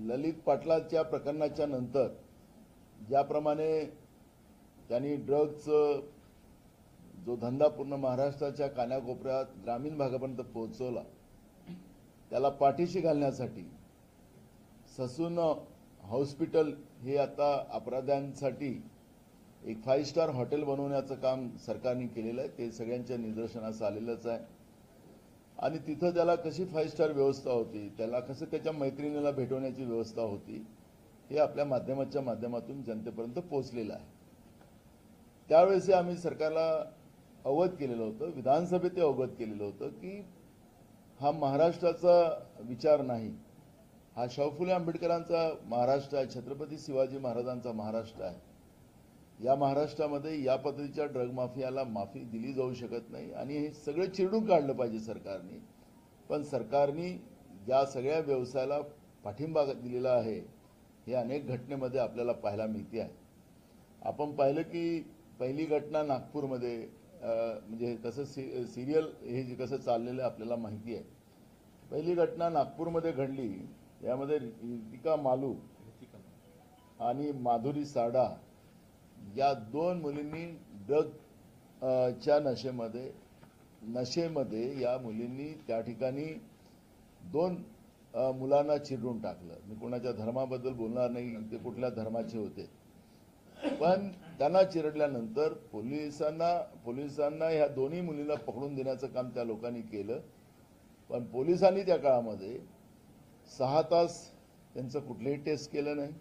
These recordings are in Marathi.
ललित पाटलाच्या प्रकरणाच्या नंतर ज्याप्रमाणे त्यांनी ड्रग्जचा जो धंदा पूर्ण महाराष्ट्राच्या कानाकोपऱ्यात ग्रामीण भागापर्यंत पोहोचवला, त्याला पाठीशी घालण्यासाठी ससून हॉस्पिटल हे आता अपराध्यांसाठी एक 5 स्टार हॉटेल बनवण्याचं काम सरकारने केलेलं आहे. ते सगळ्यांच्या निदर्शनास आलेलंच आहे. आणि तिथं त्याला कशी 5 स्टार व्यवस्था होती, त्याला कसं त्याच्या मैत्रिणीला भेटवण्याची व्यवस्था होती, हे आपल्या माध्यमाच्या माध्यमातून जनतेपर्यंत पोहोचलेलं आहे. त्यावेळेस आम्ही सरकारला अवगत केलेलं होतं, विधानसभेत ते अवगत केलेलं होतं की हा महाराष्ट्राचा विचार नाही, हा शाहू फुले आंबेडकरांचा महाराष्ट्र आहे, छत्रपती शिवाजी महाराजांचा महाराष्ट्र आहे. या महाराष्ट्रामध्ये या पद्धतीच्या ड्रग माफियाला माफी दिली जाऊ शकत नाही आणि हे सगळं चिरडून काढलं पाहिजे सरकारने. पण सरकारने या सगळ्या व्यवसायाला पाठिंबा दिलेला आहे हे अनेक घटनेमध्ये आपल्याला पाहायला मिळते आहे. आपण पाहिलं की पहिली घटना नागपूरमध्ये, म्हणजे कसं सिरियल हे जे कसं चाललेलं आपल्याला माहिती आहे. पहिली घटना नागपूरमध्ये घडली, यामध्ये रितिका मालू आणि माधुरी साडा या 2 मुलींनी ड्रगच्या नशेमध्ये या मुलींनी त्या ठिकाणी 2 मुलांना चिरडून टाकलं. मी कोणाच्या धर्माबद्दल बोलणार नाही, ते कुठल्या धर्माचे होते, पण त्यांना चिरडल्यानंतर पोलिसांना ह्या दोन्ही मुलींना पकडून देण्याचं काम त्या लोकांनी केलं. पण पोलिसांनी त्या काळामध्ये 6 तास त्यांचं कुठलंही टेस्ट केलं नाही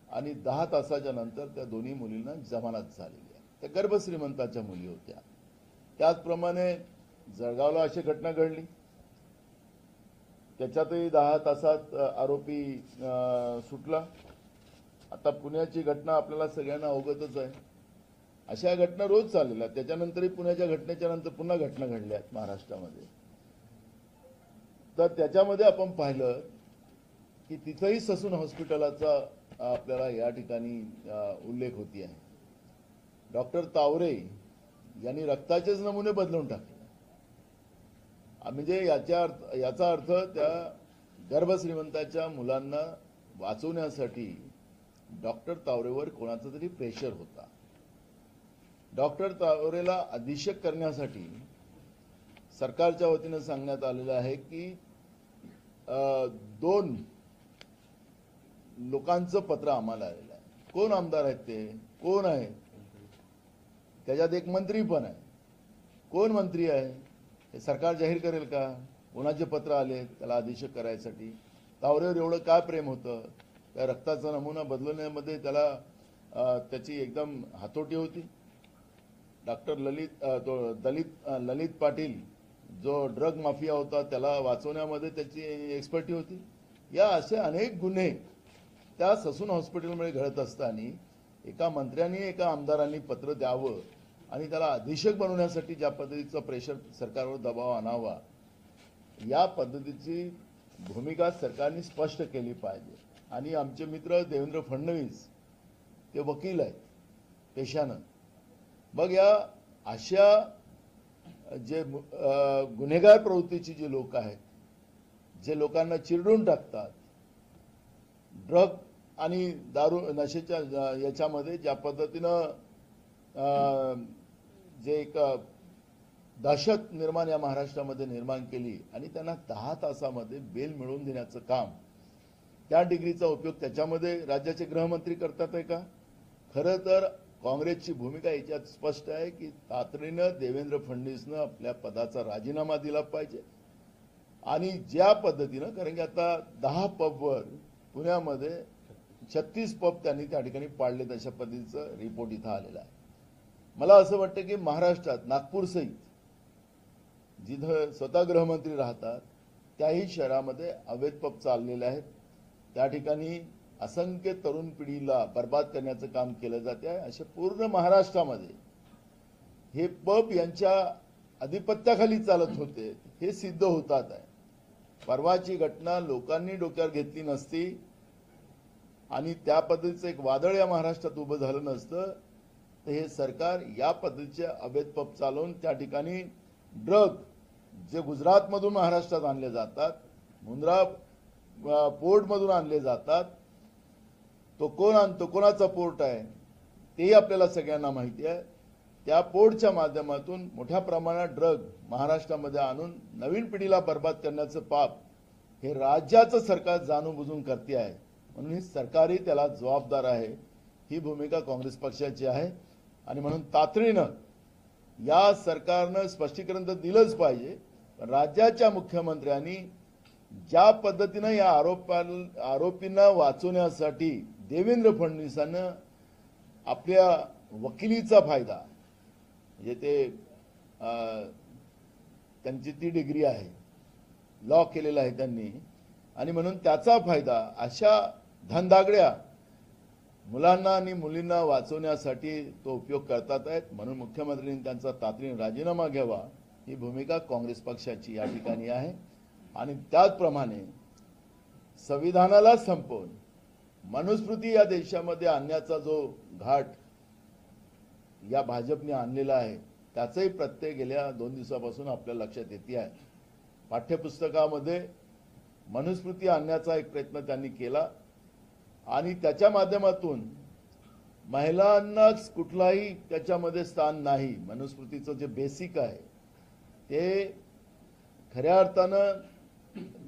आणि 10 तासाच्या नंतर त्या दोन्ही मुलींना जमानत झालेली आहे. त्या गर्भश्रीमंताच्या मुली होत्या. त्याचप्रमाणे जळगावला अशी घटना घडली, त्याच्यातही 10 तासात आरोपी सुटला. आता पुण्याची घटना आपल्याला सगळ्यांना अवगतच आहे. अशा घटना रोज चाललेल्या. त्याच्यानंतरही पुण्याच्या घटनेच्या नंतर पुन्हा घटना घडल्या आहेत महाराष्ट्रामध्ये. तर त्याच्यामध्ये आपण पाहिलं की तिथंही ससून हॉस्पिटलाचा आपल्याला या ठिकाणी उल्लेख होती आहे. डॉक्टर तावरे यांनी रक्ताचेच नमुने बदलून टाकले. म्हणजे याचा अर्थ त्या गर्भश्रीमंताच्या मुलांना वाचवण्यासाठी डॉक्टर तावरेवर कोणाचा तरी प्रेशर होता. डॉक्टर तावरेला अधीक्षक करण्यासाठी सरकारच्या वतीनं सांगण्यात आलेलं आहे की 2 लोकांचं पत्र आम्हाला आलेलं आहे. कोण आमदार आहेत ते, कोण आहे, त्याच्यात एक मंत्री पण आहे. कोण मंत्री आहे हे सरकार जाहीर करेल का? कोणाचे पत्र आले त्याला अधीक्षक करायसाठी? तावरेवर एवढं काय प्रेम होतं? त्या रक्ताचा नमुना बदलण्यामध्ये त्याला त्याची एकदम हातोटी होती. डॉक्टर ललित पाटील जो ड्रग माफिया होता त्याला वाचवण्यामध्ये त्याची एक्सपर्टी होती. या असे अनेक गुन्हे त्या ससून हॉस्पिटलमध्ये घडत असताना एका मंत्र्यांनी एका आमदारांनी पत्र द्यावं आणि त्याला अधीक्षक बनवण्यासाठी ज्या पद्धतीचा प्रेशर सरकारवर दबाव आणावा, या पद्धतीची भूमिका सरकारने स्पष्ट केली पाहिजे. आणि आमचे मित्र देवेंद्र फडणवीस ते वकील आहेत पेशानं. मग या अशा जे गुन्हेगार प्रवृत्तीची जे लोक आहेत, जे लोकांना चिरडून टाकतात, ड्रग आणि दारू नशेच्या याच्यामध्ये ज्या पद्धतीनं जे एक दहशत निर्माण या महाराष्ट्रामध्ये निर्माण केली आणि त्यांना 10 तासामध्ये बेल मिळवून देण्याचं काम, त्या डिग्रीचा उपयोग त्याच्यामध्ये राज्याचे गृहमंत्री करतात आहे का? खरं तर काँग्रेसची भूमिका याच्यात स्पष्ट आहे की तातडीनं देवेंद्र फडणवीसनं आपल्या पदाचा राजीनामा दिला पाहिजे. आणि ज्या पद्धतीनं, कारण की आता 10 पबवर पुण्यामध्ये 36 पब त्यांनी त्या ठिकाणी पाडलेत, अशा पद्धतीचं रिपोर्ट इथं आलेला आहे. मला असं वाटतं की महाराष्ट्रात नागपूर सहित जिथं स्वतः गृहमंत्री राहतात त्याही शहरामध्ये अवैध पब चाललेले आहेत. त्या ठिकाणी असंख्य तरुण पिढीला बर्बाद करण्याचं काम केलं जाते आहे. अशा पूर्ण महाराष्ट्रामध्ये हे पब यांच्या अधिपत्याखाली चालत होते हे सिद्ध होतात आहे. परवाची घटना लोकांनी डोक्यावर घेतली नसती आणि त्या पद्धतीचं एक वादळ या महाराष्ट्रात उभं झालं नसतं तर हे सरकार या पद्धतीचे अवैध पब चालवून त्या ठिकाणी ड्रग जे गुजरातमधून महाराष्ट्रात आणले जातात, मुंद्रा पोर्टमधून आणले जातात. तो कोण आणतो, कोणाचा पोर्ट आहे तेही आपल्याला सगळ्यांना माहिती आहे. त्या पोर्टच्या माध्यमातून मोठ्या प्रमाणात ड्रग महाराष्ट्रामध्ये आणून नवीन पिढीला बर्बाद करण्याचं पाप हे राज्याचं सरकार जाणून करते आहे. म्हणून ही सरकारही त्याला जबाबदार आहे. ही भूमिका काँग्रेस पक्षाची आहे आणि म्हणून तातडीनं या सरकारनं स्पष्टीकरण तर दिलंच पाहिजे. पण राज्याच्या मुख्यमंत्र्यांनी ज्या पद्धतीनं या आरोपींना वाचवण्यासाठी देवेंद्र फडणवीसांना आपल्या वकिलीचा फायदा म्हणजे ते त्यांची ती डिग्री आहे, लॉ केलेला आहे त्यांनी, आणि म्हणून त्याचा फायदा अशा धनदागड्या मुलांना आणि मुलींना वाचवण्यासाठी तो उपयोग करतात आहेत. म्हणून मुख्यमंत्र्यांनी त्यांचा तातडीने राजीनामा घ्यावा ही भूमिका काँग्रेस पक्षाची या ठिकाणी आहे. आणि त्याचप्रमाणे संविधानाला संपवून मनुस्मृती या देशामध्ये आणण्याचा जो घाट या भाजपने आणलेला आहे त्याचाही प्रत्यय गेल्या 2 दिवसापासून आपल्या लक्षात येते आहे. पाठ्यपुस्तकामध्ये मनुस्मृती आणण्याचा एक प्रयत्न त्यांनी केला आणि त्याच्या माध्यमातून महिलांना कुठलाही त्याच्यामध्ये स्थान नाही. मनुस्मृतीचं जे बेसिक आहे ते खऱ्या अर्थानं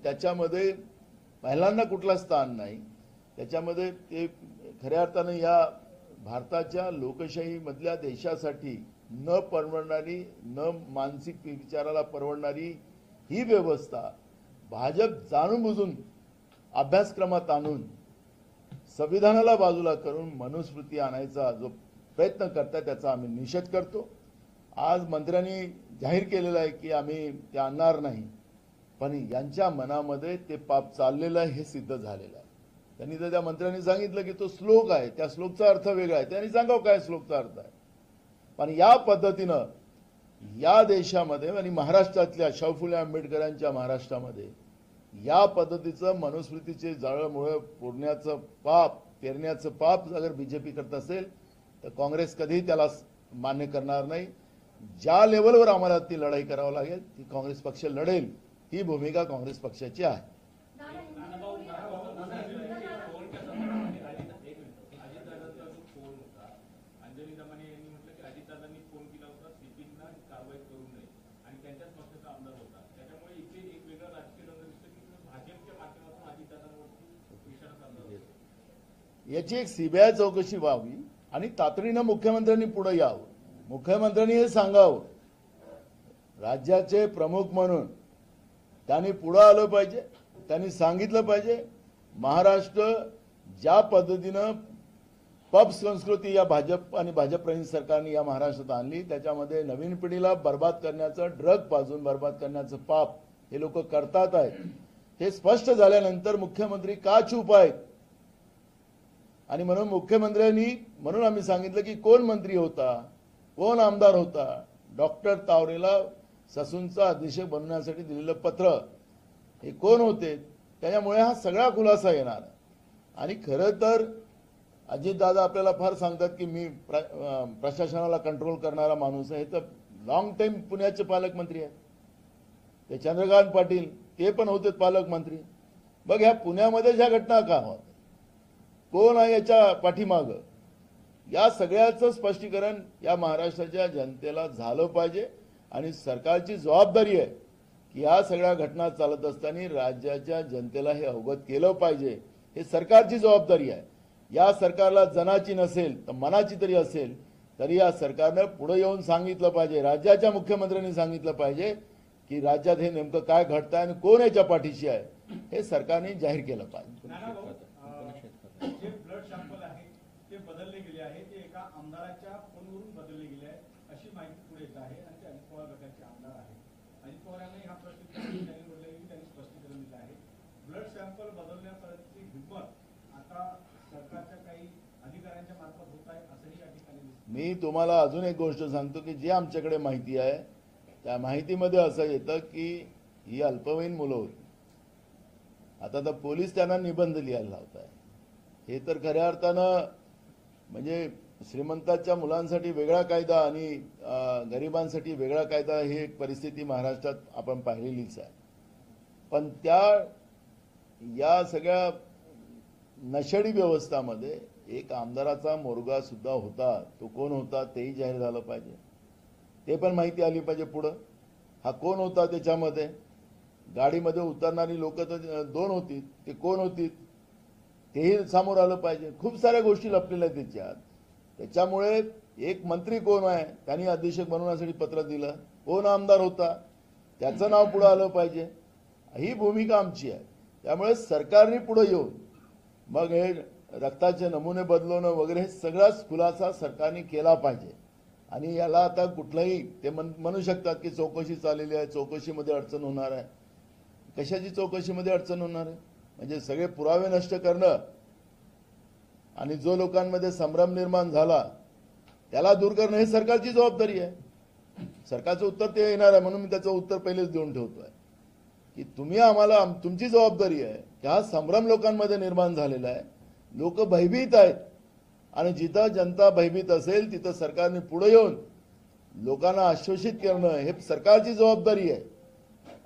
त्याच्यामध्ये महिलांना कुठला स्थान नाही. त्याच्यामध्ये ते खऱ्या अर्थानं या भारताच्या लोकशाहीमधल्या देशासाठी न परवडणारी, न मानसिक विचाराला परवडणारी ही व्यवस्था भाजप जाणून बुजून अभ्यासक्रमात आणून संविधानाला बाजूला करून मनुस्मृती आणायचा जो प्रयत्न करतात त्याचा आम्ही निषेध करतो. आज मंत्र्यांनी जाहीर केलेलं आहे की आम्ही ते आणणार नाही, पण यांच्या मनामध्ये ते पाप चाललेलं आहे हे सिद्ध झालेलं आहे. त्यांनी तर त्या मंत्र्यांनी सांगितलं की तो श्लोक आहे, त्या श्लोकचा अर्थ वेगळा आहे, त्यांनी सांगावं काय श्लोकचा अर्थ आहे. पण या पद्धतीनं या देशामध्ये आणि महाराष्ट्रातल्या शाहू फुले आंबेडकरांच्या महाराष्ट्रामध्ये या पद्धतीचं मनुस्मृतीचे जाळमुळे फोडण्याचं पाप, पेरण्याचं पाप अगर बीजेपी करत असेल तर काँग्रेस कधीही त्याला मान्य करणार नाही. ज्या लेवलवर आम्हाला ती लढाई करावी लागेल ती काँग्रेस पक्ष लढेल. ही भूमिका काँग्रेस पक्षाची आहे. याची एक सीबीआय चौकशी व्हावी आणि तातडीनं मुख्यमंत्र्यांनी पुढे यावं. मुख्यमंत्र्यांनी हे सांगावं, राज्याचे प्रमुख म्हणून त्यांनी पुढे आलं पाहिजे. त्यांनी सांगितलं पाहिजे महाराष्ट्र ज्या पद्धतीनं पब संस्कृती या भाजप आणि भाजपप्रेमी सरकारने या महाराष्ट्रात आणली त्याच्यामध्ये नवीन पिढीला बर्बाद करण्याचं, ड्रग पाजून बर्बाद करण्याचं पाप हे लोक करतात आहेत. हे स्पष्ट झाल्यानंतर मुख्यमंत्री का चूप आहेत आणि म्हणून मुख्यमंत्र्यांनी म्हणून आम्ही सांगितलं की कोण मंत्री होता, कोण आमदार होता, डॉक्टर तावरेला ससूनचा अधीक्षक बनवण्यासाठी दिलेलं पत्र हे कोण होते, त्याच्यामुळे हा सगळा खुलासा येणार. आणि खरं तर अजितदादा आपल्याला फार सांगतात की मी प्रशासनाला कंट्रोल करणारा माणूस आहे. तर लॉंग टाइम पुण्याचे पालकमंत्री आहेत ते चंद्रकांत पाटील, ते पण होते पालकमंत्री. बघ ह्या पुण्यामध्ये ज्या घटना का होत, कोण आहे याच्या पाठीमागं, या सगळ्याचं स्पष्टीकरण या महाराष्ट्राच्या जनतेला झालं पाहिजे. आणि सरकारची जबाबदारी आहे की या सगळ्या घटना चालत असताना राज्याच्या जनतेला हे अवगत केलं पाहिजे. हे सरकारची जबाबदारी आहे. या सरकारला जनाची नसेल तर मनाची तरी असेल तरी या सरकारनं पुढे येऊन सांगितलं पाहिजे, राज्याच्या मुख्यमंत्र्यांनी सांगितलं पाहिजे की राज्यात हे नेमकं काय घडतंय आणि कोण याच्या पाठीशी आहे हे सरकारने जाहीर केलं पाहिजे. जे ब्लड सॅम्पल आहे ते बदलले गेले आहे, ते एका आमदाराच्या फोनवरून बदलले गेले आहे अशी माहिती पुढे येत आहे. आणि ते अजित पवार गटाचे आमदार आहेत. अजित पवारांनी हा प्रश्न त्यांनी स्पष्टीकरण दिलं आहे. ब्लड सॅम्पल बदलण्याची हिंमत आता सरकारच्या काही अधिकाऱ्यांच्या मार्फत होत आहे असंही या ठिकाणी दिसतं. मी तुम्हाला अजून एक गोष्ट सांगतो की जी आमच्याकडे माहिती आहे त्या माहितीमध्ये असं येतं की ही अल्पवयीन मुलं होती. आता तर पोलीस त्यांना निबंध लिहायला लावत आहे. हे तर खऱ्या अर्थानं म्हणजे श्रीमंताच्या मुलांसाठी वेगळा कायदा आणि गरिबांसाठी वेगळा कायदा ही एक परिस्थिती महाराष्ट्रात आपण पाहिलेलीच आहे. पण या सगळ्या नशेडी व्यवस्थामध्ये एक आमदाराचा मोरगा सुद्धा होता. तो कोण होता तेही जाहीर झालं पाहिजे. ते पण माहिती आली पाहिजे पुढं. हा कोण होता त्याच्यामध्ये. गाडीमध्ये उतरणारी लोक तर 2 होती. ते कोण होती तेही समोर आलं पाहिजे. खूप साऱ्या गोष्टी लपलेल्या आहेत त्याच्यात. त्याच्यामुळे एक मंत्री कोण आहे त्यांनी अधीक्षक बनवण्यासाठी पत्र दिलं. कोण आमदार होता त्याचं नाव पुढे आलं पाहिजे. ही भूमिका आमची आहे. त्यामुळे सरकारने पुढे येऊन मग हे रक्ताचे नमुने बदलवणं वगैरे हे सगळाच खुलासा सरकारने केला पाहिजे. आणि याला आता कुठलंही ते म्हणू शकतात की चौकशी चाललेली आहे, चौकशीमध्ये अडचण होणार आहे. कशाची चौकशीमध्ये अडचण होणार आहे. म्हणजे सगळे पुरावे नष्ट करणं आणि जो लोकांमध्ये संभ्रम निर्माण झाला त्याला दूर करणं हे सरकारची जबाबदारी आहे. सरकारचं उत्तर ते येणार आहे. म्हणून मी त्याचं उत्तर पहिलेच देऊन ठेवतोय की तुम्ही आम्हाला तुमची जबाबदारी आहे की हा संभ्रम लोकांमध्ये निर्माण झालेला आहे. लोक भयभीत आहेत आणि जिथं जनता भयभीत असेल तिथं सरकारने पुढे येऊन लोकांना आश्वासित करणं हे सरकारची जबाबदारी आहे.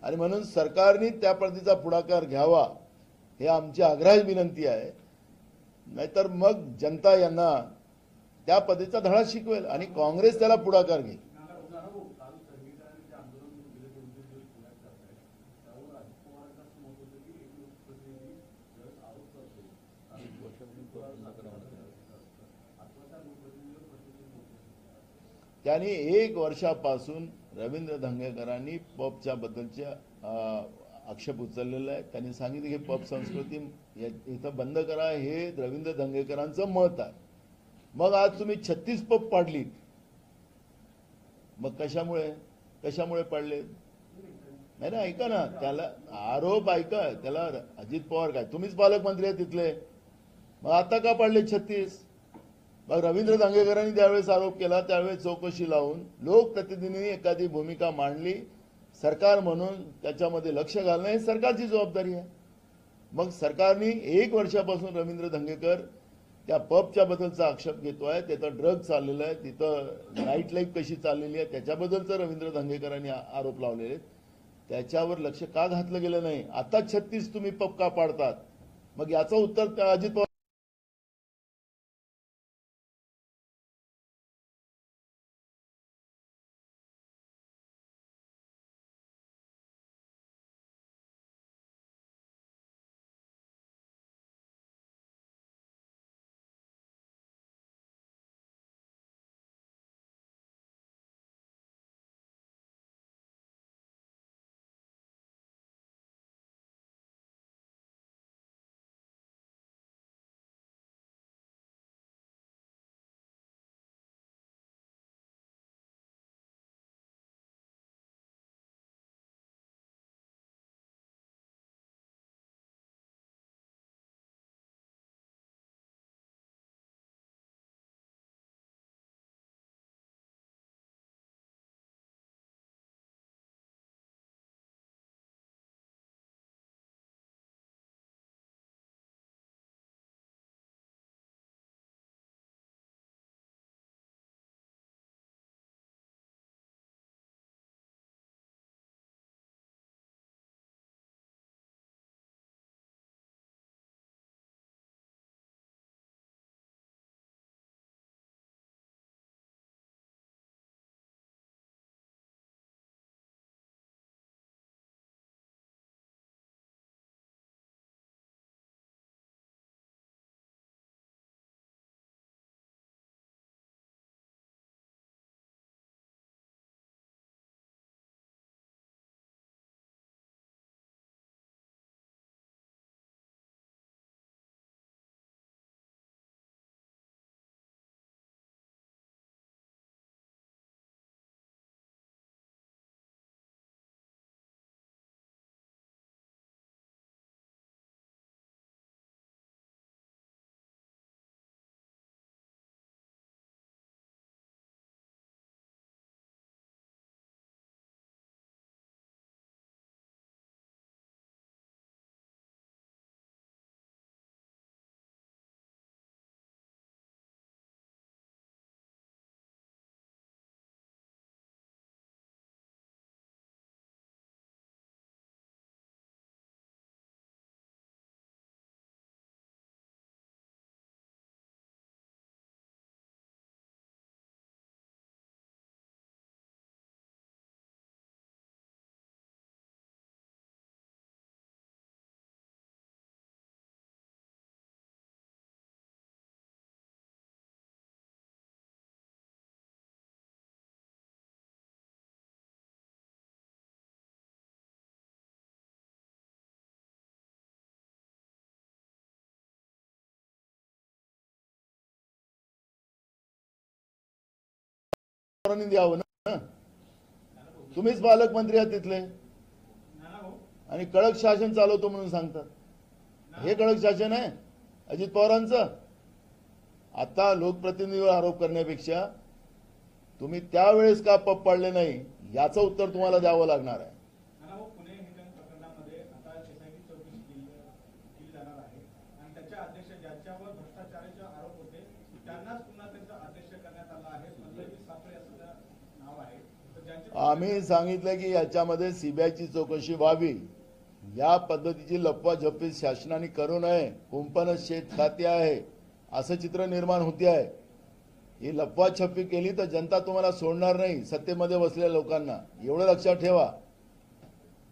आणि म्हणून सरकारने त्या पद्धतीचा पुढाकार घ्यावा हे आमची आग्रही विनंती आहे. नाहीतर मग जनता यांना त्या पद्धतीचा धडा शिकवेल आणि काँग्रेस त्याला पुढाकार घेईल. त्यांनी 1 वर्षापासून रवींद्र धंगेकरांनी पबच्या बद्दलचे आक्षेप उचललेला आहे. त्यांनी सांगितले की पब संस्कृती इथं बंद करा हे रवींद्र धंगेकरांचं मत आहे. मग आज तुम्ही 36 पब पाडलीत. मग कशामुळे पाडले. नाही ना, ऐका ना, त्याला आरोप ऐका. त्याला अजित पवार काय तुम्हीच पालकमंत्री आहे तिथले. मग आता का पाडले 36. मग रवींद्र धंगेकरांनी त्यावेळेस आरोप केला. त्यावेळेस चौकशी लावून लोकप्रतिनिधींनी एखादी भूमिका मांडली. सरकार म्हणून त्याच्यामध्ये लक्ष घालणं हे सरकारची जबाबदारी आहे. मग सरकारने 1 वर्षापासून रवींद्र धंगेकर त्या पबच्या बद्दलचा आक्षेप घेतोय. तिथं ड्रग चाललेला आहे, तिथं नाईट लाईफ कशी चाललेली आहे त्याच्याबद्दलचं रवींद्र धंगेकरांनी आरोप लावलेले आहेत. त्याच्यावर लक्ष का घातलं गेलं नाही. आता 36 तुम्ही पब का पाडतात. मग याचं उत्तर अजित पवार पवारांनी द्यावं ना. तुम्हीच पालकमंत्री आहात तिथले नाना भाऊ आणि कडक शासन चालवतो म्हणून सांगतात. हे कडक शासन आहे अजित पवारांचं? आता लोकप्रतिनिधीवर आरोप करण्यापेक्षा तुम्ही त्यावेळेस का पप पाडले नाही याचं उत्तर तुम्हाला द्यावं लागणार आहे. नाना भाऊ पुणे हिंगण प्रकरणामध्ये आता एसआयटी चौकशी केली जाणार आहे आणि त्याच्या अध्यक्ष ज्यांच्यावर भ्रष्टाचाराचे आरोप होते त्यांनाच पुन्हा त्यांचा अध्यक्ष करण्यात आला आहे. पल्लवी सापळे असं नाव आहे. तर ज्यांचे आम्ही सांगितलं की याच्यामध्ये सीबीआयची चौकशी व्हावी. या पद्धतीची लपवाछपवी शासनाने करू नये. कुंपणच शेत खाते आहे असं चित्र निर्माण होते आहे. ही लपवाछपवी केली तर जनता तुम्हाला सोडणार नाही, सत्तेमध्ये बसलेल्या लोकांना. एवढं लक्षात ठेवा.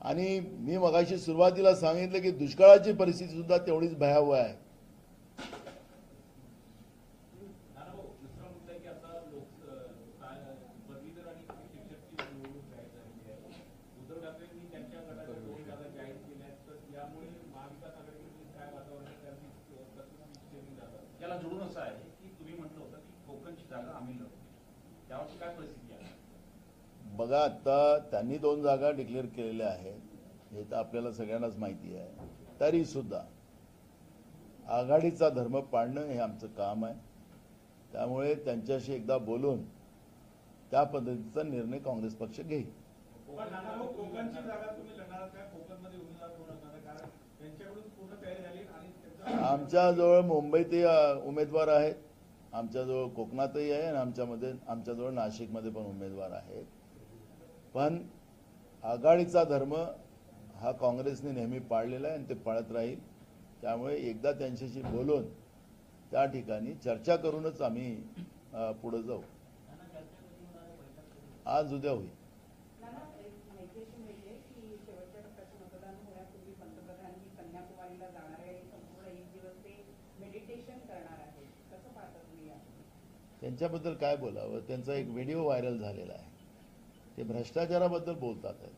आणि मी मगाशी सुरुवातीला सांगितलं की दुष्काळाची परिस्थिती सुद्धा तेवढीच भयावह आहे. नाना भाऊ, दुसरा मुद्दा आहे की आता पदवीधर आणि शिक्षकची निवडणूक जाहीर झालेली आहे. उद्धव ठाकरेंनी त्यांच्या गटाच्या 2 जागा जाहीर केल्या आहेत. तर यामुळे महाविकास आघाडीमध्ये काय वातावरण आहे त्याची प्रतिनिधी जातं. त्याला जोडून असं आहे की तुम्ही म्हटलं होतं की कोकणची जागा आम्ही लढवू. त्यावरची काय परिस्थिती आहे? बघा, आता त्यांनी 2 जागा डिक्लेअर केलेल्या आहेत हे तर आपल्याला सगळ्यांनाच माहिती आहे. तरी सुद्धा आघाडीचा धर्म पाळणं हे आमचं काम आहे. त्यामुळे त्यांच्याशी एकदा बोलून त्या पद्धतीचा निर्णय काँग्रेस पक्ष घेईल. पण नाना भाऊ कोकणची जागा तुम्ही लढणार आहात का? कोकणमध्ये उमेदवार कोण असणार आहे? कारण त्यांच्याकडून पूर्ण तयारी झाली आणि त्यांचा आमच्याजवळ मुंबईतही उमेदवार आहेत, आमच्याजवळ कोकणातही आहे आणि आमच्याजवळ नाशिकमध्ये पण उमेदवार आहेत. पण आघाडीचा धर्म हा काँग्रेसने नेहमी पाळलेला आहे आणि ते पाळत राहील. त्यामुळे एकदा त्यांच्याशी बोलून त्या ठिकाणी चर्चा करूनच आम्ही पुढे जाऊ. आज उद्या होईल. नाना, एक माहिती मिळते की शेवटच्या टप्प्याचं मतदान होण्यापूर्वी पंतप्रधानांनी कन्याकुमारीला जाणार आहे आणि संपूर्ण 1 दिवस ते मेडिटेशन करणार आहे. कसं पाहता तुम्ही या? त्यांच्याबद्दल काय बोलावं? त्यांचा एक व्हिडिओ व्हायरल झालेला आहे. ते भ्रष्टाचाराबद्दल बोलतात आहेत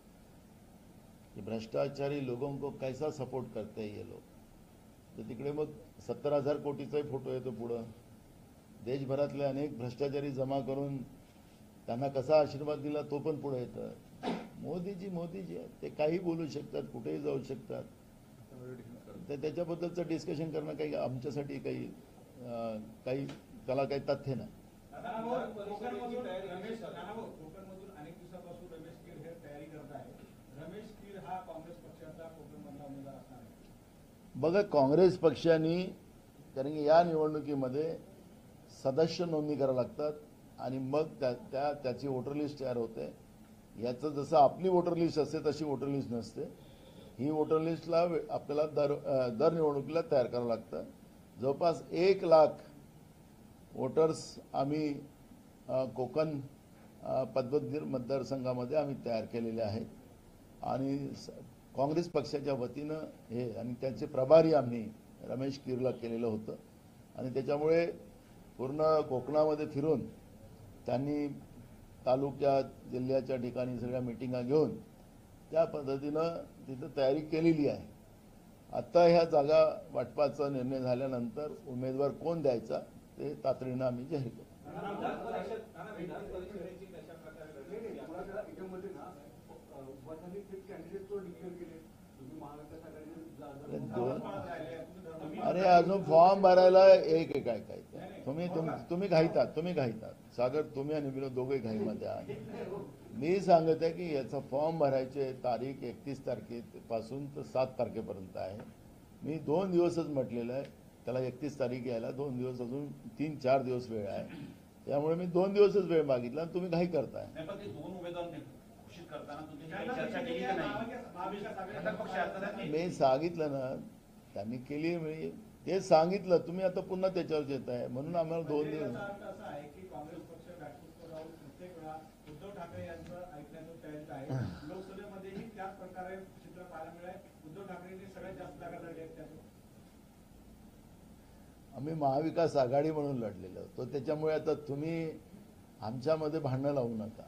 की भ्रष्टाचारी लोगों को कैसा सपोर्ट करते हैं ये लोग. तर तिकडे मग 70,000 कोटीचाही फोटो येतो पुढं. देशभरातले अनेक भ्रष्टाचारी जमा करून त्यांना कसा आशीर्वाद दिला तो पण पुढे येतं. मोदीजी आहेत, ते काही बोलू शकतात, कुठेही जाऊ शकतात. तर त्याच्याबद्दलचं डिस्कशन करणं काही आमच्यासाठी काही त्याला काही तथ्य नाही. नाना भाऊ, कोकणमधून अनेक दिवसापासून रमेश कीर हे तयारी करत आहे. रमेश कीर हा काँग्रेस पक्षाचा कोकणमधला उमेदवार असणार आहे. बघा, काँग्रेस पक्षाने, कारण की या निवडणुकीमध्ये सदस्य नोंदणी करावं लागतात आणि मग त्याची वोटर लिस्ट तयार होते. याचं जसं आपली वोटर लिस्ट असते तशी वोटर लिस्ट नसते. ही वोटर लिस्टला आपल्याला दर निवडणुकीला तयार करावं लागतं. जवळपास 1 लाख वोटर्स आम्ही कोकण पदवीधर मतदारसंघामध्ये आम्ही तयार केलेले आहेत आणि काँग्रेस पक्षाच्या वतीनं हे आणि त्यांचे प्रभारी आम्ही रमेश कीरला केलेलं होतं. आणि त्याच्यामुळे पूर्ण कोकणामध्ये फिरून त्यांनी तालुक्यात जिल्ह्याच्या ठिकाणी सगळ्या मिटिंगा घेऊन त्या पद्धतीनं तिथं तयारी केलेली आहे. आता ह्या जागा वाटपाचा निर्णय झाल्यानंतर उमेदवार कोण द्यायचा ते तातडीनं आम्ही जाहीर करू. अरे अजून फॉर्म भरायला एक काय तुम्ही घाईतात सागर, तुम्ही आणि विनोद दोघे घाईमध्ये आहात. मी सांगत आहे की याचा फॉर्म भरायचे तारीख 31 तारखेपासून तर 7 तारखेपर्यंत आहे. मी 2 दिवसच म्हटलेलं आहे. त्याला 31 तारीख यायला 2 दिवस, अजून 3-4 दिवस वेळ आहे. त्यामुळे मी 2 दिवसच वेळ मागितला आणि तुम्ही घाई करताय. मी सांगितलं ना, त्यांनी केली म्हणजे ते सांगितलं. तुम्ही आता पुन्हा त्याच्यावर येत आहे म्हणून आम्हाला 2 दिवस. असं आहे की काँग्रेस पक्ष बॅकफूटवर राहून प्रत्येक वेळा उद्धव ठाकरे यांचं ऐकण्याचं तयारीत आहे. लोकसभेमध्येही त्याच प्रकारे चित्र पाहायला मिळालं. उद्धव ठाकरेंनी सगळ्यात जास्त जागा लढल्या आहेत त्यातून. आम्ही महाविकास आघाडी म्हणून लढलेलो होतो. त्याच्यामुळे आता तुम्ही आमच्यामध्ये भांडणं लावू नका.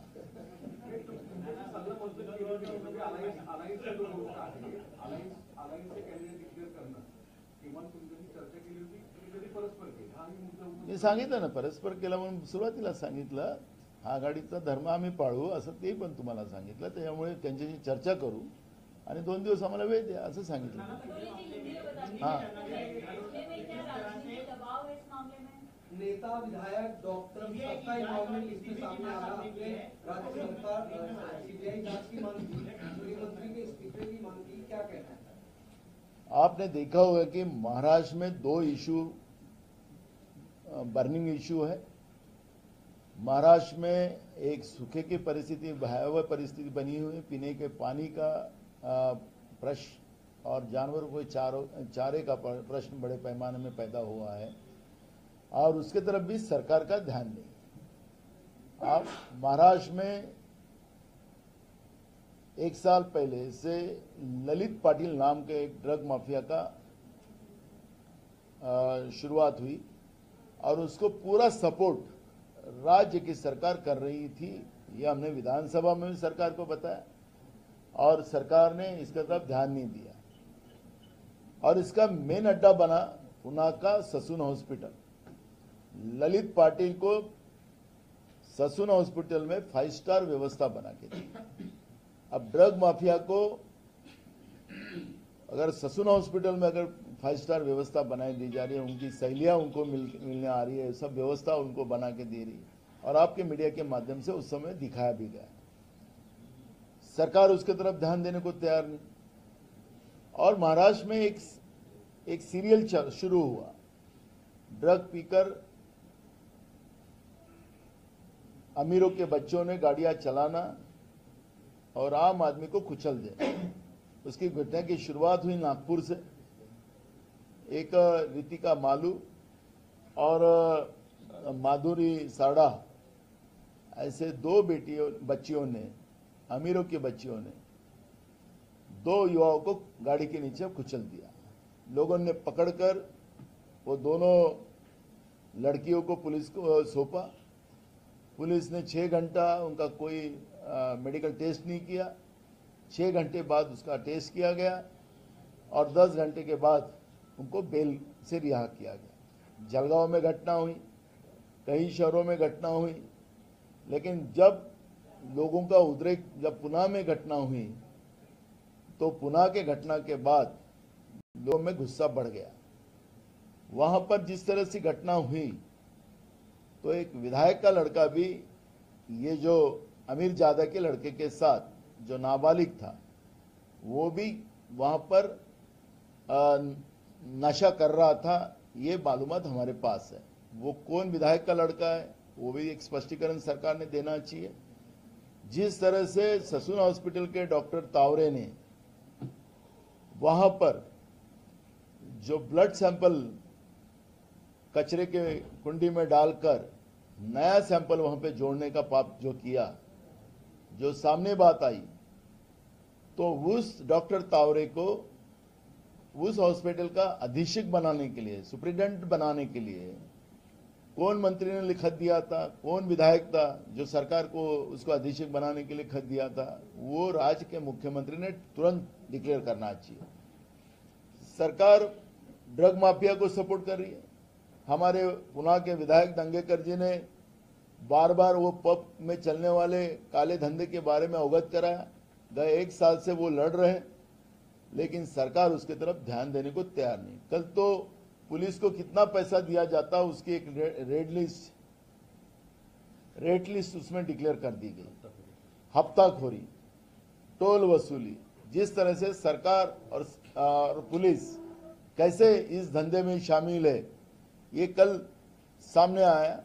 मी सांगितलं ना, परस्पर केलं म्हणून सुरुवातीला सांगितलं. आघाडीचा धर्म आम्ही पाळू असं ते पण तुम्हाला सांगितलं. त्याच्यामुळे त्यांच्याशी चर्चा करू आणि 2 दिवस आम्हाला वेळ द्या असं सांगितलं. हाँ। नेता विधायक डॉक्टर सबका इन्वॉल्वमेंट इसमें सामने आ रहा है। राज्य सरकार सीबीआई जांच की मांग की, गृहमंत्री के इस्तीफे की मांग की, क्या कहना है? आपने देखा होगा कि महाराष्ट्र में 2 इशू बर्निंग इशू है। महाराष्ट्र में एक सूखे की परिस्थिति, भयावह परिस्थिति बनी हुई है, पीने के पानी का प्रश्न और जानवरों को चारे का प्रश्न बड़े पैमाने में पैदा हुआ है और उसके तरफ भी सरकार का ध्यान नहीं। आप महाराष्ट्र में 1 साल पहले से ललित पाटिल नाम के एक ड्रग माफिया का शुरुआत हुई और उसको पूरा सपोर्ट राज्य की सरकार कर रही थी। यह हमने विधानसभा में भी सरकार को बताया और सरकार ने इसका तरफ ध्यान नहीं दिया और इसका मेन अड्डा बना पुणे का ससून हॉस्पिटल। ललित पाटिल को ससून हॉस्पिटल में 5 स्टार व्यवस्था बना के दी। अब ड्रग माफिया को अगर ससून हॉस्पिटल में अगर 5 स्टार व्यवस्था बनाई दी जा रही है, उनकी सहेलियां उनको मिलने आ रही है, सब व्यवस्था उनको बना के दे रही और आपके मीडिया के माध्यम से उस समय दिखाया भी गया। सरकार उसके तरफ ध्यान देने को तैयार नहीं। और महाराष्ट्र में एक सीरियल शुरू हुआ, ड्रग पीकर अमीरों के बच्चों ने गाड़ियां चलाना और आम आदमी को कुचल दे। उसकी घटना की शुरुआत हुई नागपुर से। एक रितिका मालू और माधुरी साड़ा ऐसे 2 बच्चियों ने, अमीरों की बच्चियों ने 2 युवाओं को गाड़ी के नीचे कुचल दिया। लोगों ने पकड़कर वो दोनों लड़कियों को पुलिस को सौंपा। पुलिस ने 6 घंटा उनका कोई मेडिकल टेस्ट नहीं किया। 6 घंटे बाद उसका टेस्ट किया गया और 10 घंटे के बाद उनको बेल से रिहा किया गया। जलगांव में घटना हुई, कई शहरों में घटना हुई, लेकिन जब लोगों का उद्रेक, जब पुणे में घटना हुई तो पुणे के घटना के बाद लोगों में गुस्सा बढ़ गया। वहां पर जिस तरह से घटना हुई तो एक विधायक का लड़का भी, ये जो अमीर जादा के लड़के के साथ जो नाबालिग था, वो भी वहां पर नशा कर रहा था। ये मालूमात हमारे पास है। वो कौन विधायक का लड़का है वो भी एक स्पष्टीकरण सरकार ने देना चाहिए। जिस तरह से ससून हॉस्पिटल के डॉक्टर तावरे ने वहां पर जो ब्लड सैंपल कचरे के कुंडी में डालकर नया सैंपल वहां पे जोड़ने का पाप जो किया, जो सामने बात आई, तो उस डॉक्टर तावरे को उस हॉस्पिटल का अधीक्षक बनाने के लिए, सुप्रिटेंडेंट बनाने के लिए कौन मंत्री ने लिखत दिया था, कौन विधायक था जो सरकार को उसको अधीक्षक बनाने के लिए खत दिया था, वो राज्य के मुख्यमंत्री ने तुरंत डिक्लेयर करना चाहिए। सरकार ड्रग माफिया को सपोर्ट कर रही है। हमारे पुणे के विधायक दंगेकर जी ने बार बार वो पब में चलने वाले काले धंधे के बारे में अवगत कराया। गए 1 साल से वो लड़ रहे हैं, लेकिन सरकार उसके तरफ ध्यान देने को तैयार नहीं। कल तो पुलिस को कितना पैसा दिया जाता उसकी एक रेट लिस्ट उसमें डिक्लेयर कर दी गई। हफ्ताखोरी, टोल वसूली, जिस तरह से सरकार और पुलिस कैसे इस धंधे में शामिल है, ये कल सामने आया।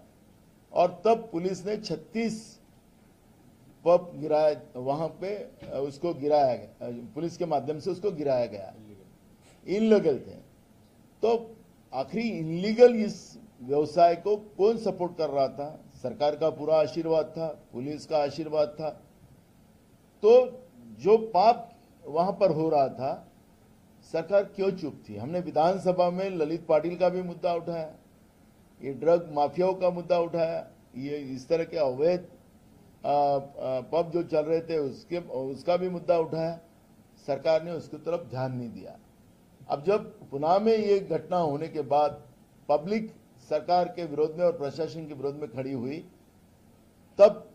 और तब पुलिस ने 36 पब गिराया, वहां पे उसको गिराया गया, पुलिस के माध्यम से उसको गिराया गया। इनलीगल थे। तो आखिरी इनलीगल इस व्यवसाय को कौन सपोर्ट कर रहा था? सरकार का पूरा आशीर्वाद था, पुलिस का आशीर्वाद था। तो जो पाप वहां पर हो रहा था, सरकार क्यों चुप थी? हमने विधानसभा में ललित पाटिल का भी मुद्दा उठाया, ये ड्रग माफियाओं का मुद्दा उठाया, ये इस तरह के अवैध पब जो चल रहे थे उसका भी मुद्दा उठाया। सरकार ने उसकी तरफ ध्यान नहीं दिया। अब जब पुणे में ये घटना होने के बाद पब्लिक सरकार के विरोध में और प्रशासन के विरोध में खड़ी हुई, तब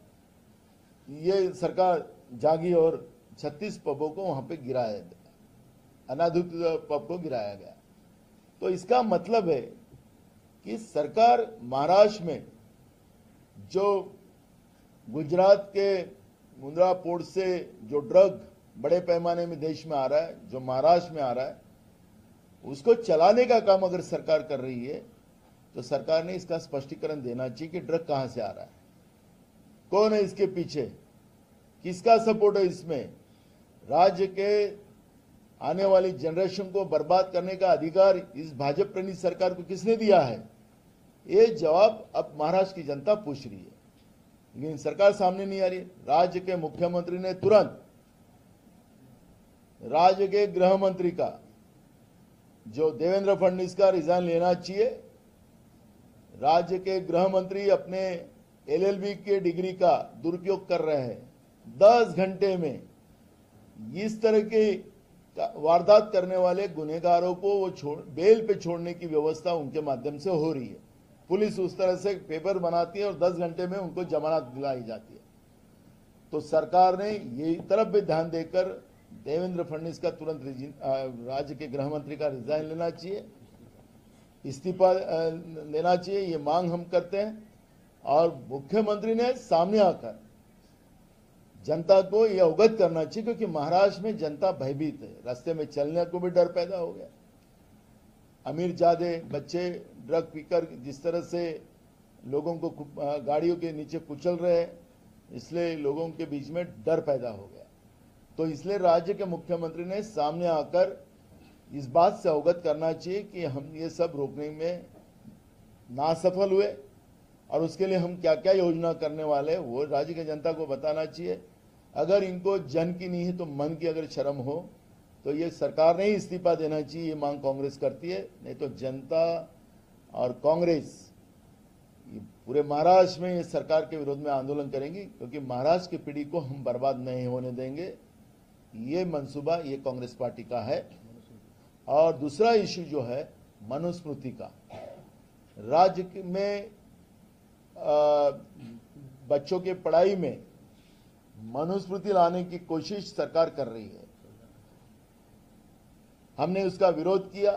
ये सरकार जागी और 36 पबों को वहां पे गिराया गया, अनाधिकृत पब को गिराया गया। तो इसका मतलब है कि सरकार महाराष्ट्र में जो गुजरात के मुंद्रा पोर्ट से जो ड्रग बड़े पैमाने में देश में आ रहा है, जो महाराष्ट्र में आ रहा है, उसको चलाने का काम अगर सरकार कर रही है तो सरकार ने इसका स्पष्टीकरण देना चाहिए कि ड्रग कहां से आ रहा है, कौन है इसके पीछे, किसका सपोर्ट है इसमें। राज्य के आने वाली जनरेशन को बर्बाद करने का अधिकार इस भाजपा प्रणीत सरकार को किसने दिया है, ये जवाब अब महाराष्ट्र की जनता पूछ रही है, लेकिन सरकार सामने नहीं आ रही। राज्य के मुख्यमंत्री ने तुरंत राज्य के गृह मंत्री का, जो देवेंद्र फडणवीस का, रिजाइन लेना चाहिए। राज्य के गृह मंत्री अपने एलएलबी के डिग्री का दुरुपयोग कर रहे हैं। 10 घंटे में इस तरह के वारदात करने वाले गुनहगारों को वो बेल पे छोड़ने की व्यवस्था उनके माध्यम से हो रही है। पुलिस उस तरह से पेपर बनाती है और 10 घंटे में उनको जमानत दिलाई जाती है। तो सरकार ने ये तरफ भी ध्यान देकर देवेंद्र फडणवीस का तुरंत राज्य के गृह मंत्री का रिजाइन लेना चाहिए, इस्तीफा लेना चाहिए, ये मांग हम करते हैं। और मुख्यमंत्री ने सामने आकर जनता को यह अवगत करना चाहिए, क्योंकि महाराष्ट्र में जनता भयभीत है, रास्ते में चलने को भी डर पैदा हो गया। अमीर जादे बच्चे ड्रग पीकर जिस तरह से लोगों को गाड़ियों के नीचे कुचल रहे हैं, इसलिए लोगों के बीच में डर पैदा हो गया। तो इसलिए राज्य के मुख्यमंत्री ने सामने आकर इस बात से अवगत करना चाहिए कि हम ये सब रोकने में ना सफल हुए और उसके लिए हम क्या क्या योजना करने वाले हैं वो राज्य की जनता को बताना चाहिए। अगर इनको जन की नहीं है तो मन की अगर शर्म हो तो ये सरकार ने ही इस्तीफा देना चाहिए, ये मांग कांग्रेस करती है। नहीं तो जनता और कांग्रेस ये पूरे महाराष्ट्र में ये सरकार के विरोध में आंदोलन करेंगी, क्योंकि महाराष्ट्र की पीढ़ी को हम बर्बाद नहीं होने देंगे। ये मंसूबा ये कांग्रेस पार्टी का है। और दूसरा इश्यू जो है मनुस्मृति का, राज्य में बच्चों के पढ़ाई में मनुस्मृति लाने की कोशिश सरकार कर रही है। हमने उसका विरोध किया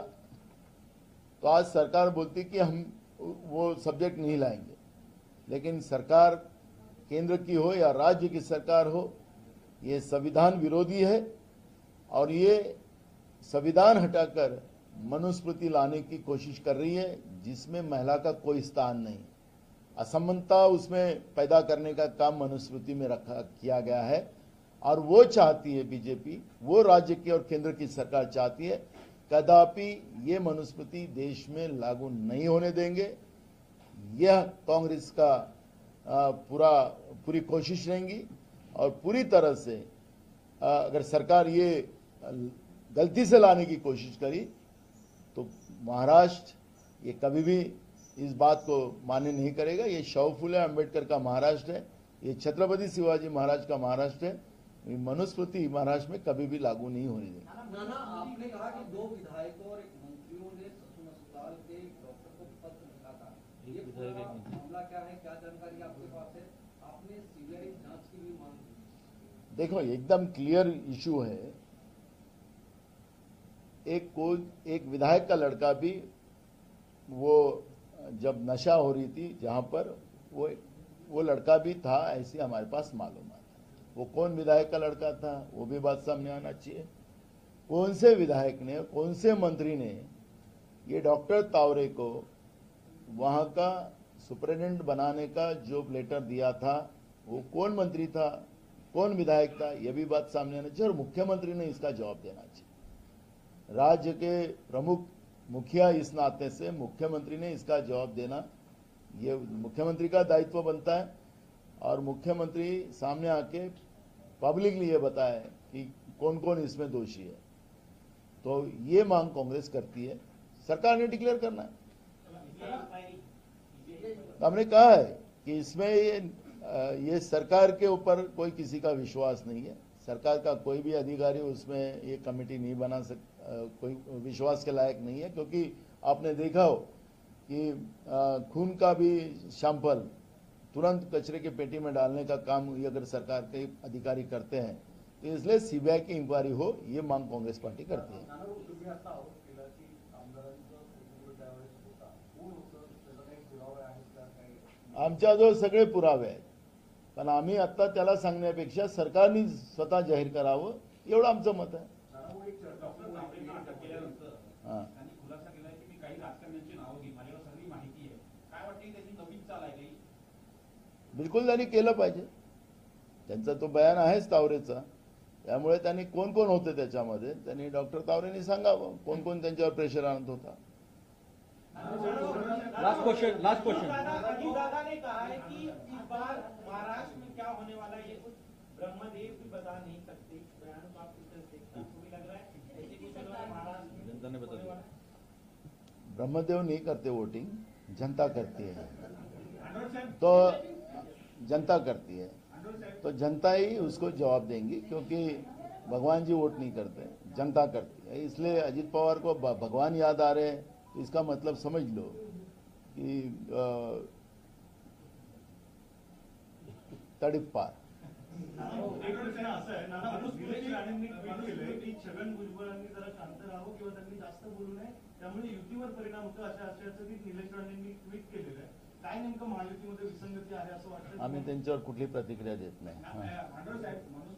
तो आज सरकार बोलती कि हम वो सब्जेक्ट नहीं लाएंगे, लेकिन सरकार केंद्र की हो या राज्य की सरकार हो, ये संविधान विरोधी है और ये संविधान हटाकर मनुस्मृति लाने की कोशिश कर रही है, जिसमें महिला का कोई स्थान नहीं। असमानता उसमें पैदा करने का काम मनुस्मृति में किया गया है और वो चाहती है बीजेपी, वो राज्य की और केंद्र की सरकार चाहती है कदापि ये मनुस्मृति देश में लागू नहीं होने देंगे। यह कांग्रेस का पूरी कोशिश रहेगी और पूरी तरह से अगर सरकार ये गलती से लाने की कोशिश करी तो महाराष्ट्र ये कभी भी इस बात को मान्य नहीं करेगा। ये शाहू फुले अंबेडकर का महाराष्ट्र है, ये छत्रपति शिवाजी महाराज का महाराष्ट्र है। मनुस्मृति महाराष्ट्र में कभी भी लागू नहीं होने देंगे। नाना, आपने कहा कि 2 विधायकों और एक मंत्रियों ने ससून अस्पताल के डॉक्टर को पत्र लिखा था। ये पूरा मामला क्या है, क्या जानकारी आपके पास है? आपने सीबीआई जांच की भी मांग की। देखो एकदम क्लियर इशू है। एक विधायक का लड़का भी वो जब नशा हो रही थी जहां पर वो लड़का भी था, ऐसी हमारे पास मालूम आता। वो कौन विधायक का लड़का था वो भी बात सामने आना चाहिए। कौन से विधायक ने, कौन से मंत्री ने ये डॉक्टर तावरे को वहां का सुपरिटेंडेंट बनाने का जो लेटर दिया था, वो कौन मंत्री था, कौन विधायक था, ये भी बात सामने आना चाहिए और मुख्यमंत्री ने इसका जवाब देना चाहिए। राज्य के प्रमुख मुखिया इस नाते से मुख्यमंत्री ने इसका जवाब देना, ये मुख्यमंत्री का दायित्व बनता है और मुख्यमंत्री सामने आके पब्लिकली ये बताए कि कौन कौन इसमें दोषी है। तो ये मांग कांग्रेस करती है, सरकार ने डिक्लेयर करना है। तो हमने कहा है कि इसमें ये सरकार के ऊपर कोई किसी का विश्वास नहीं है। सरकार का कोई भी अधिकारी उसमें ये कमेटी नहीं बना कोई विश्वास के लायक नहीं है, क्योंकि आपने देखा हो कि खून का भी सैंपल तुरंत कचरे के पेटी में डालने का काम ये अगर सरकार के अधिकारी करते हैं तो इसलिए सीबीआई की इंक्वायरी हो, ये मांग कांग्रेस पार्टी करती है. तुम्ही आता आरोप केला की आमदारांचा फोटो त्यावेळेस होता. कोण होतं, त्याचा काही पुरावे आहेत का, काही आमच्याजवळ सगळे पुरावे आहेत, पण आम्ही आता त्याला सांगण्यापेक्षा सरकारने स्वतः जाहीर करावं एवढं आमचं मत आहे. डॉक्टर तावरेंना अटक केल्यानंतर हां. त्यांनी खुलासा केलाय की मी काही राजकारण्यांची नावं घेईन, माझ्यावर सगळी माहिती आहे. काय वाटते त्याची नवीन चाल आहे काही? बिलकुल त्यांनी केलं पाहिजे. त्यांचा तो बयान आहेच तावरेचा, त्यामुळे त्यांनी कोण कोण होते त्याच्यामध्ये त्यांनी डॉक्टर तावरेंनी सांगावं कोण कोण त्यांच्यावर प्रेशर आणत होता. लास्ट क्वेश्चन अजीत दादा ने कहा है कि इस बार महाराष्ट्र में क्या होने वाला है ये कुछ ब्रह्मदेव भी बता नहीं सकते. बयान को आप किस तरह से देखते हैं? आपको भी लग रहा है ऐसे कुछ अगर महाराष्ट्र में जनता ने बता होने दिया. वाला है? ब्रह्मदेव नहीं करते वोटिंग, जनता करती है. आंदोलन साहेब, तो जनता करती है, आंदोलन साहेब, तो जनता ही उसको जवाब देंगी, क्योंकि भगवान जी वोट नहीं करते, जनता करती है. इसलिए अजीत पवार को भगवान याद आ रहे हैं तो इसका मतलब समझ लो कि तड़िप पार. आंदोलन साहेब असं आहे, माणूस निलेश राणेंनी ट्विट केलंय की छगन भुजबळांनी जरा शांत राहावं किंवा त्यांनी जास्त बोलू नये, त्यामुळे युतीवर परिणाम होतो अशा आशयाचं की निलेश राणेंनी ट्विट केलेलं आहे. काय नेमकं महायुतीमध्ये विसंगती आहे असं वाटतं? आम्ही त्यांच्यावर कुठली प्रतिक्रिया देत नाही. हां. आंदोलन साहेब, माणूस